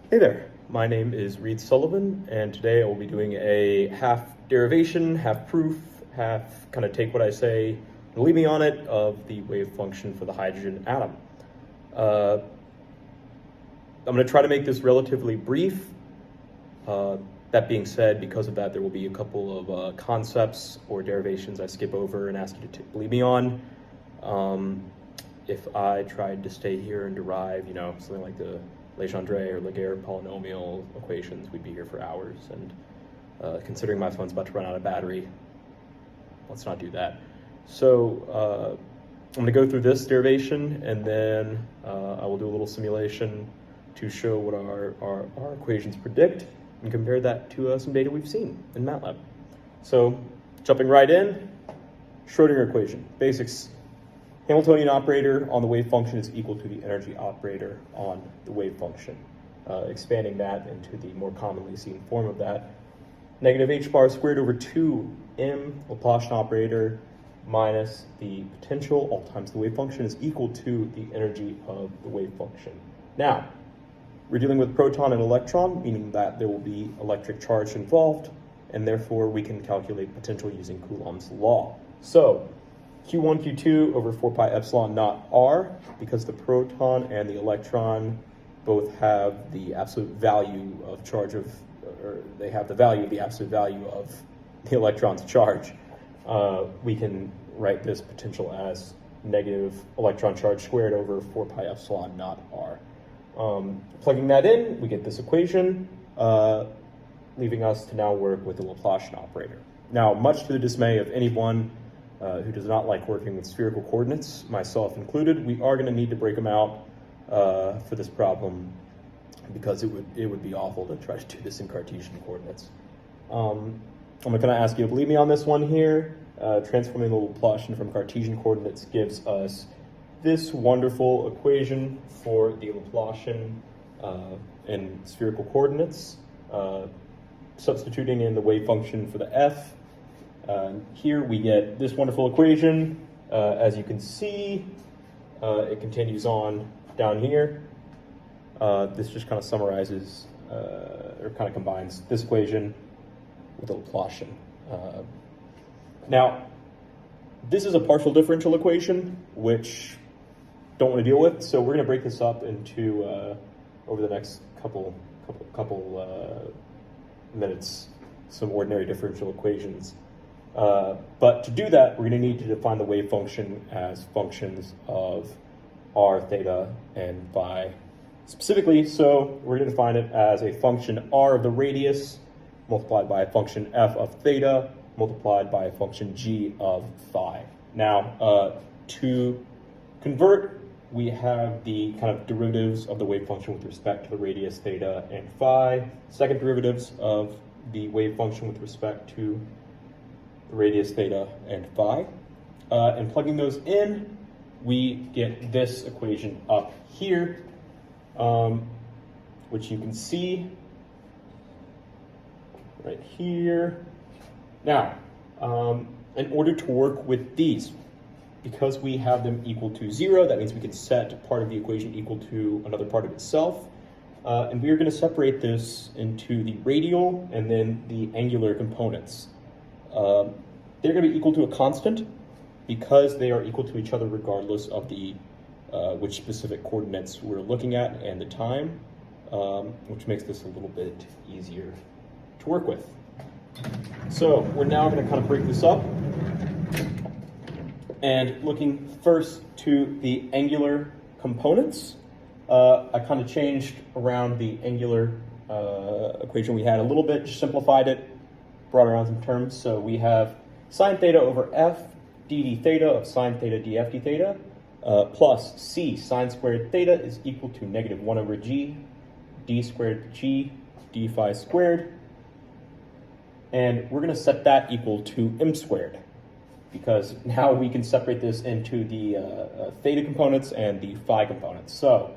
Hey there, my name is Reed Sullivan, and today I will be doing a half derivation, half proof, half kind of take what I say and leave me on it of the wave function for the hydrogen atom. I'm going to try to make this relatively brief. That being said, because of that, there will be a couple of concepts or derivations I skip over and ask you to leave me on. If I tried to stay here and derive, something like the Legendre or Laguerre polynomial equations, we'd be here for hours. And considering my phone's about to run out of battery, let's not do that. So I'm going to go through this derivation, and then I will do a little simulation to show what our equations predict and compare that to some data we've seen in MATLAB. So jumping right in, Schrodinger equation, basics. Hamiltonian operator on the wave function is equal to the energy operator on the wave function. Expanding that into the more commonly seen form of that, negative h bar squared over 2m Laplacian operator minus the potential all times the wave function is equal to the energy of the wave function. Now, we're dealing with proton and electron, meaning that there will be electric charge involved, and therefore we can calculate potential using Coulomb's law. So, Q1, Q2 over 4 pi epsilon naught r, because the proton and the electron both have the absolute value of charge of, or they have the value of the absolute value of the electron's charge. We can write this potential as negative electron charge squared over 4 pi epsilon naught r. Plugging that in, we get this equation, leaving us to now work with the Laplacian operator. Now, much to the dismay of anyone who does not like working with spherical coordinates, myself included, we are going to need to break them out for this problem because it would be awful to try to do this in Cartesian coordinates. I'm going to ask you to believe me on this one here. Transforming the Laplacian from Cartesian coordinates gives us this wonderful equation for the Laplacian in spherical coordinates. Substituting in the wave function for the f, here we get this wonderful equation. As you can see, it continues on down here. This just kind of summarizes, or kind of combines this equation with the Laplacian. Now, this is a partial differential equation, which don't want to deal with, so we're going to break this up into, over the next couple minutes, some ordinary differential equations. But to do that, we're going to need to define the wave function as functions of r, theta, and phi specifically. So we're going to define it as a function r of the radius multiplied by a function f of theta multiplied by a function g of phi. Now, to convert, we have the kind of derivatives of the wave function with respect to the radius, theta, and phi. Second derivatives of the wave function with respect to the radius, theta, and phi. And plugging those in, we get this equation up here, which you can see right here. Now, in order to work with these, because we have them equal to 0, that means we can set part of the equation equal to another part of itself. And we are going to separate this into the radial and then the angular components. They're going to be equal to a constant because they are equal to each other regardless of the which specific coordinates we're looking at and the time, which makes this a little bit easier to work with. So we're now going to kind of break this up, and looking first to the angular components. I kind of changed around the angular equation we had a little bit, just simplified it, brought around some terms. So we have sine theta over f d d theta of sine theta df d theta plus c sine squared theta is equal to negative 1 over g d squared g d phi squared. And we're going to set that equal to m squared, because now we can separate this into the theta components and the phi components. So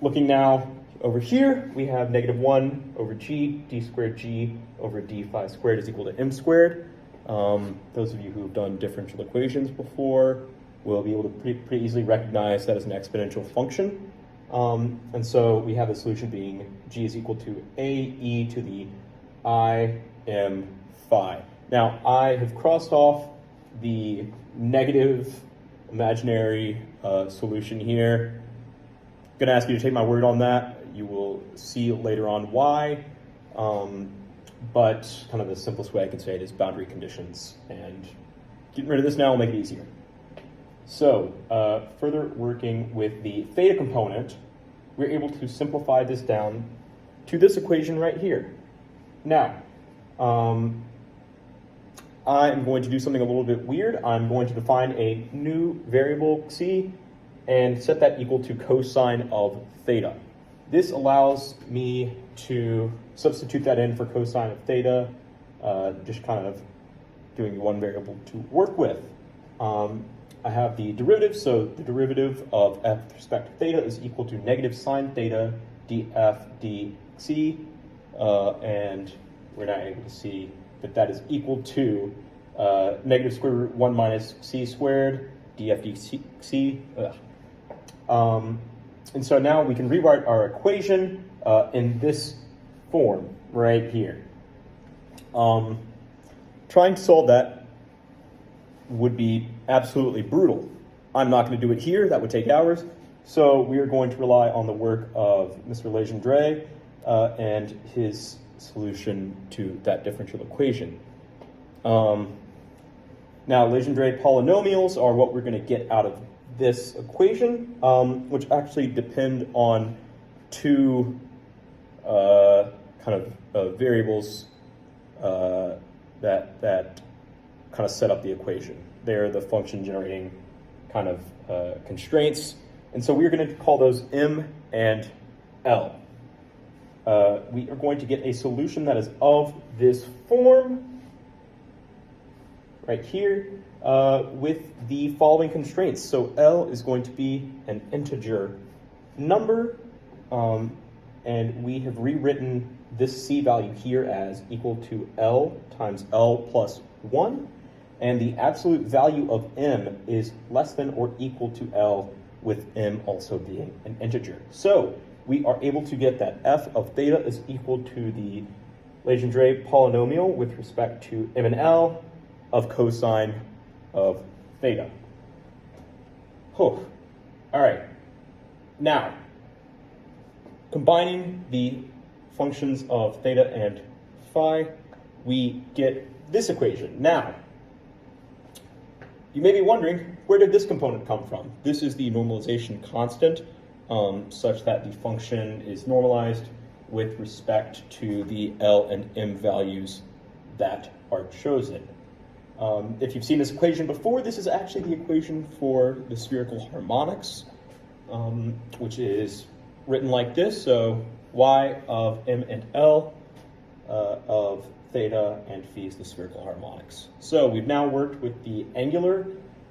looking now over here, we have negative 1 over g, d squared g over d phi squared is equal to m squared. Those of you who have done differential equations before will be able to pretty easily recognize that as an exponential function. And so we have the solution being G is equal to AE to the I m phi. Now, I have crossed off the negative imaginary solution here. I'm going to ask you to take my word on that. You will see later on why. But kind of the simplest way I can say it is boundary conditions. And getting rid of this now will make it easier. So, further working with the theta component, we're able to simplify this down to this equation right here. Now, I am going to do something a little bit weird. I'm going to define a new variable c and set that equal to cosine of theta. This allows me to substitute that in for cosine of theta, just kind of doing one variable to work with. I have the derivative, so the derivative of f with respect to theta is equal to negative sine theta df dc, and we're now able to see that that is equal to negative square root 1 minus c squared df dc. And so now we can rewrite our equation in this form right here. Trying to solve that would be absolutely brutal. I'm not going to do it here. That would take hours. So we are going to rely on the work of Mr. Legendre and his solution to that differential equation. Now, Legendre polynomials are what we're going to get out of this equation, which actually depend on two kind of variables that kind of set up the equation. They're the function generating kind of constraints. And so we're going to call those M and L. We are going to get a solution that is of this form right here with the following constraints. So L is going to be an integer number, and we have rewritten this C value here as equal to L times L plus 1, and the absolute value of M is less than or equal to L, with M also being an integer. So we are able to get that f of theta is equal to the Legendre polynomial with respect to M and L of cosine of theta. All right. Now, combining the functions of theta and phi, we get this equation. Now, you may be wondering, where did this component come from? This is the normalization constant, such that the function is normalized with respect to the L and M values that are chosen. If you've seen this equation before, this is actually the equation for the spherical harmonics, which is written like this. So y of M and L of theta and phi is the spherical harmonics. So we've now worked with the angular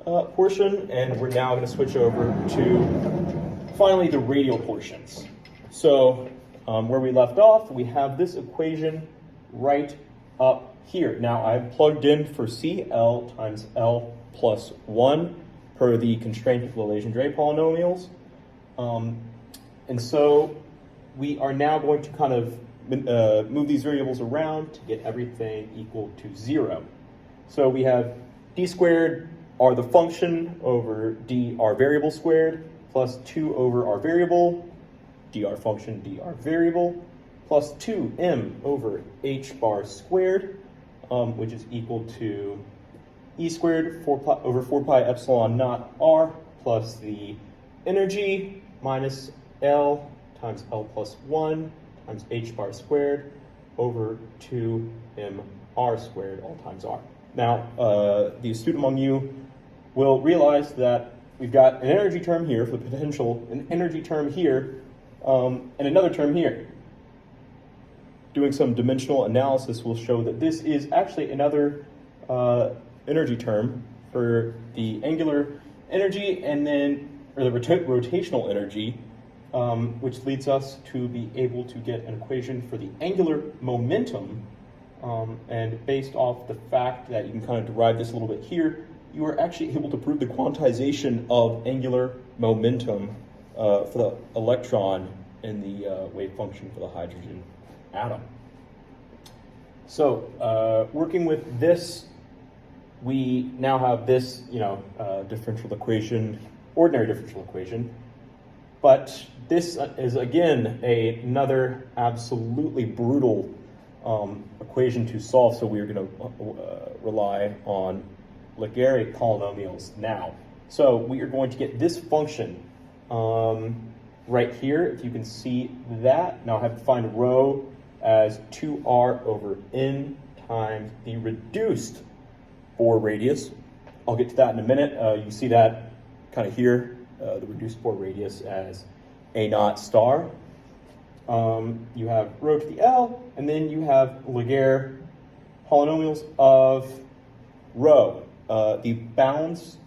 portion, and we're now going to switch over to finally the radial portions. So where we left off, we have this equation right up here. Now I've plugged in for C, L times L plus 1 per the constraint of the Legendre polynomials. And so we are now going to kind of move these variables around to get everything equal to 0. So we have d squared r the function over d r variable squared plus 2 over r variable, dr function dr variable, plus 2m over h bar squared, which is equal to e squared over 4 pi epsilon naught r plus the energy minus L times L plus 1 times h bar squared over 2m r squared all times r. Now, the astute among you will realize that we've got an energy term here for the potential, an energy term here, and another term here. Doing some dimensional analysis will show that this is actually another energy term for the angular energy, and then, or the rotational energy, which leads us to be able to get an equation for the angular momentum. And based off the fact that you can kind of derive this a little bit here, you are actually able to prove the quantization of angular momentum for the electron in the wave function for the hydrogen atom. So working with this, we now have this, differential equation, ordinary differential equation. But this is, again, another absolutely brutal equation to solve, so we're going to rely on Laguerre polynomials now. So we are going to get this function right here, if you can see that. Now I have to find rho as 2r over n times the reduced Bohr radius. I'll get to that in a minute. You see that kind of here. The reduced Bohr radius as a naught star. You have rho to the L, and then you have Laguerre polynomials of rho. The bounds,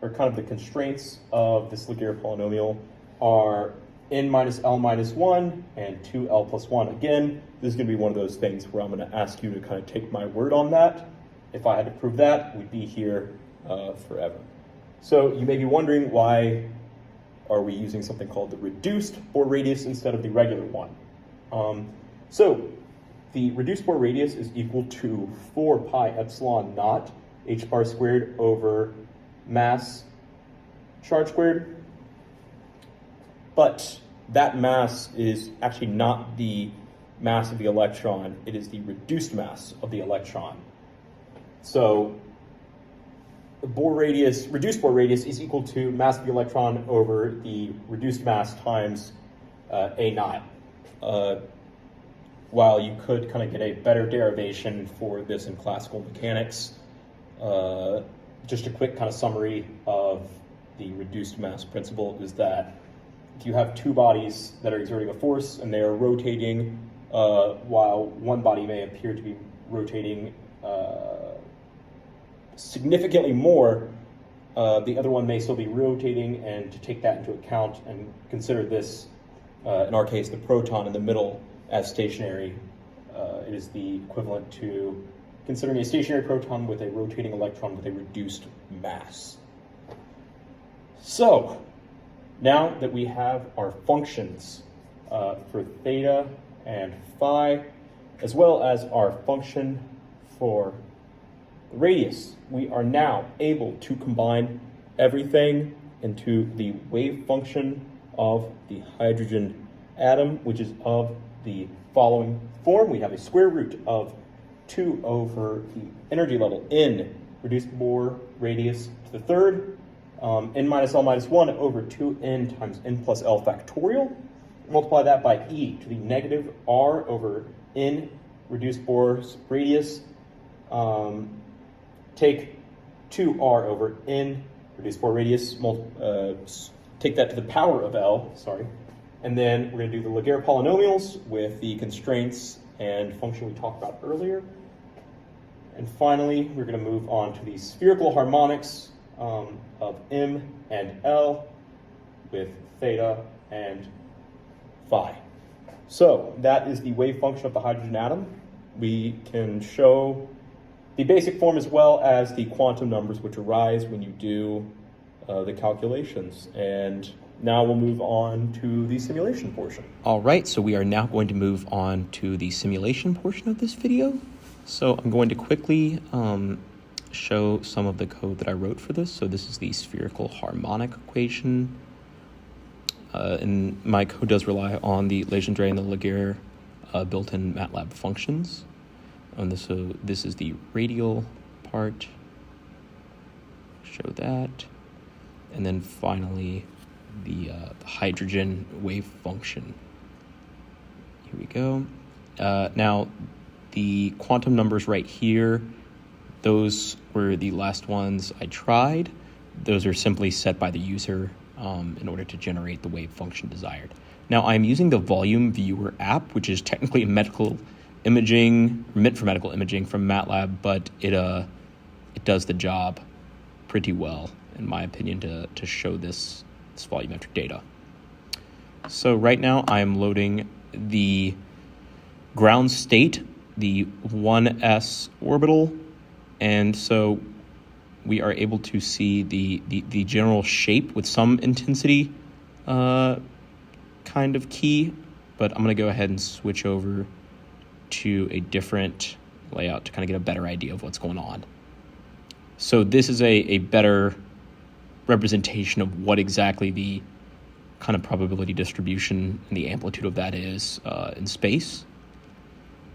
or kind of the constraints of this Laguerre polynomial, are n minus L minus 1 and 2L plus 1. Again, this is going to be one of those things where I'm going to ask you to kind of take my word on that. If I had to prove that, we'd be here forever. So you may be wondering, why are we using something called the reduced Bohr radius instead of the regular one? So the reduced Bohr radius is equal to 4 pi epsilon naught h bar squared over mass charge squared. But that mass is actually not the mass of the electron, it is the reduced mass of the electron. So the reduced Bohr radius is equal to mass of the electron over the reduced mass times a naught. While you could kind of get a better derivation for this in classical mechanics, just a quick kind of summary of the reduced mass principle is that if you have two bodies that are exerting a force and they are rotating, while one body may appear to be rotating significantly more, the other one may still be rotating, and to take that into account and consider this, in our case, the proton in the middle as stationary, it is the equivalent to considering a stationary proton with a rotating electron with a reduced mass. So, now that we have our functions for theta and phi, as well as our function for the radius, we are now able to combine everything into the wave function of the hydrogen atom, which is of the following form. We have a square root of 2 over the energy level in reduced Bohr radius to the third, n minus L minus 1 over 2n times n plus L factorial. Multiply that by e to the negative r over n reduced Bohr's radius. Take 2r over n reduced Bohr radius, take that to the power of L, and then we're going to do the Laguerre polynomials with the constraints and function we talked about earlier. And finally, we're going to move on to the spherical harmonics of M and L with theta and phi. So that is the wave function of the hydrogen atom. We can show the basic form as well as the quantum numbers which arise when you do the calculations. And now we'll move on to the simulation portion. All right, so we are now going to move on to the simulation portion of this video. So I'm going to quickly show some of the code that I wrote for this. So this is the spherical harmonic equation. And my code does rely on the Legendre and the Laguerre built-in MATLAB functions. So this is the radial part. Show that. And then finally, the hydrogen wave function. Here we go. Now, the quantum numbers right here, those were the last ones I tried. Those are simply set by the user in order to generate the wave function desired. Now, I'm using the Volume Viewer app, which is technically medical imaging, meant for medical imaging from MATLAB, but it does the job pretty well, in my opinion, to show this volumetric data. So right now I'm loading the ground state, the 1s orbital, and so we are able to see the general shape with some intensity kind of key, but I'm going to go ahead and switch over to a different layout to kind of get a better idea of what's going on. So this is a better representation of what exactly the kind of probability distribution and the amplitude of that is in space.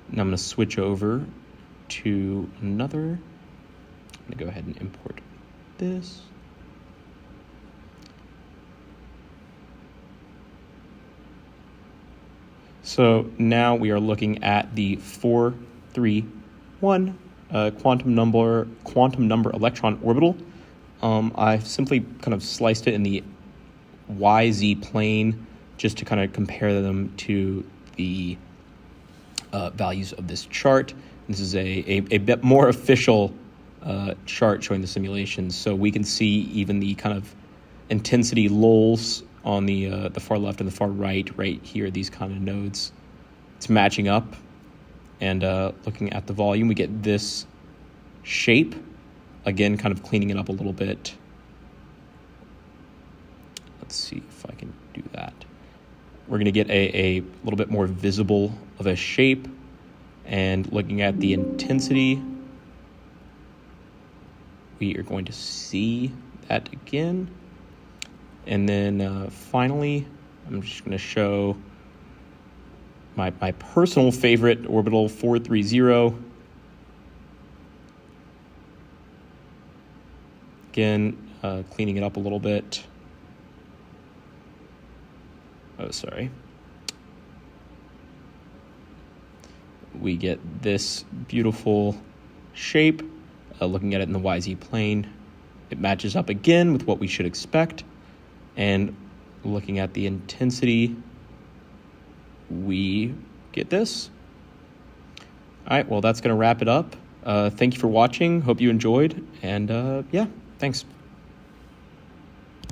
And I'm going to switch over to another. I'm going to go ahead and import this. So now we are looking at the 431 quantum number electron orbital. I've simply kind of sliced it in the YZ plane just to kind of compare them to the values of this chart. This is a bit more official chart showing the simulations, so we can see even the kind of intensity lulls on the far left and the far right here, these kind of nodes. It's matching up, and looking at the volume, we get this shape. Again, kind of cleaning it up a little bit. Let's see if I can do that. We're going to get a little bit more visible of a shape, and looking at the intensity, we are going to see that again. And then finally, I'm just going to show my personal favorite orbital, 430. Again, cleaning it up a little bit. Oh, sorry. We get this beautiful shape. Looking at it in the YZ plane, it matches up again with what we should expect. And looking at the intensity, we get this. All right, well, that's going to wrap it up. Thank you for watching. Hope you enjoyed. And yeah, thanks.